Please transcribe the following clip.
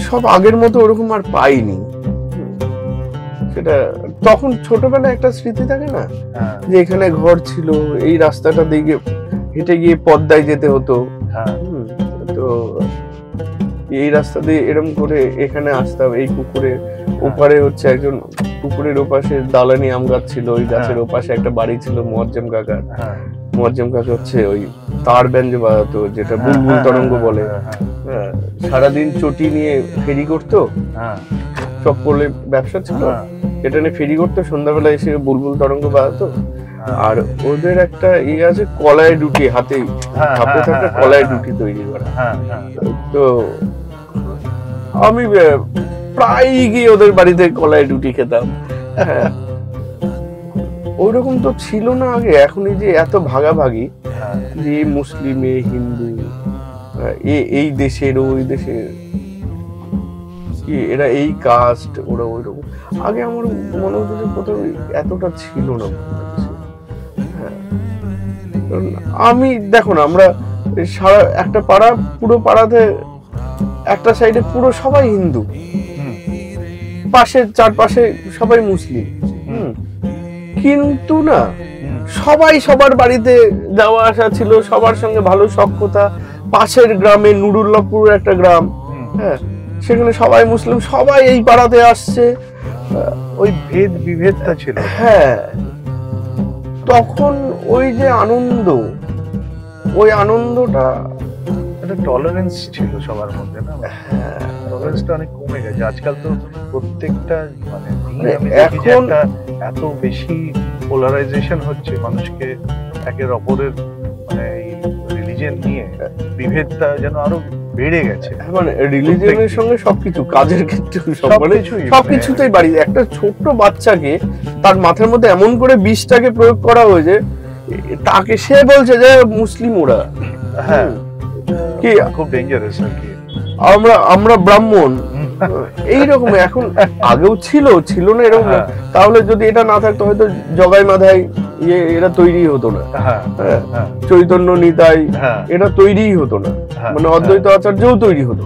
সব আগের মতো ওরকম আর পাইনি। সেটা তখন ছোটবেলায় একটা স্মৃতি থাকে না, যে এখানে ঘর ছিল, এই রাস্তাটা দিকে হেঁটে গিয়ে পদ্মায় যেতে হতো, তো এই রাস্তা দিয়ে এরকম করে এখানে আসতাম, এই পুকুরে ওপারে হচ্ছে একজন, পুকুরের ওপাশে দালানি আম গাছ ছিল, ওই গাছের ওপাশে একটা বাড়ি ছিল মোয়াজ্জেম কাকার। মোয়াজ্জেম কাকা হচ্ছে ওই তার ব্যান্ড বাজাতো, যেটা বুলবুল তরঙ্গ বলে। সারাদিন চটি নিয়ে ফেরি করতো, চপ্পলের ব্যবসা ছিল, এটা নিয়ে ফেরি করতো, সন্ধ্যাবেলা এসে বুলবুল তরঙ্গ বাজাতো। আর ওদের একটা ইয়ে আছে, কলাই রুটি, হাতে হাতে থাকা কলাই রুটি তৈরি করা। তো আমি প্রায় গিয়ে ওদের বাড়িতে কলাই রুটি খেতাম। ওইরকম তো ছিল না আগে। এখন এই যে এত ভাগাভাগি, যে মুসলিম এ হিন্দু, এই দেশের ওই দেশের, এরা এই কাস্ট, ওরা ওইরকম। আগে আমার মনে হতো যে কোথাও এতটা ছিল না। আমি দেখো না, আমরা সারা একটা পাড়া, পুরো পাড়াতে একটা সাইডে পুরো সবাই হিন্দু, পাশে চারপাশে সবাই মুসলিম, কিন্তু না সবাই সবার বাড়িতে যাওয়া আসা ছিল, সবার সঙ্গে ভালো সখ্যতা। পাশের গ্রামে নুরুল্লাহপুর একটা গ্রাম, সেখানে সবাই মুসলিম, সবাই এই পাড়াতে আসছে, ওই ভেদ বিভেদটা ছিল। তখন ওই যে আনন্দ, ওই আনন্দটা, একটা টলারেন্স ছিল সবার মধ্যে, না? টলারেন্সটা অনেক কমে গেছে আজকাল। তো প্রত্যেকটা মানে আমি দেখি যে একটা এত বেশি পোলারাইজেশন হচ্ছে, মানুষকে একের অপরের মানে এই রিলিজিয়ন নিয়ে বিভেদটা যেন আরো বেড়ে গেছে। মানে রিলিজিয়নের সঙ্গে সবকিছু, কাজের ক্ষেত্রে সবকিছুতেই বাড়ি। একটা ছোট্ট বাচ্চাকে তার মাথার মধ্যে এমন করে বিষটাকে প্রয়োগ করা হয়েছে, তাকে সে বলছে যে মুসলিম ওরা। কি খুব ডেঞ্জারাস আর কি। আমরা ব্রাহ্মণ, এইরকম। এখন আগেও ছিল না এরকম না, তাহলে যদি এটা না থাকতো হয়তো জগাই মাধাই এরা তৈরি হতো না, চৈতন্য নিতাই এরা তৈরি হতো না, মানে অদ্বৈত আচার্যও তৈরি হতো।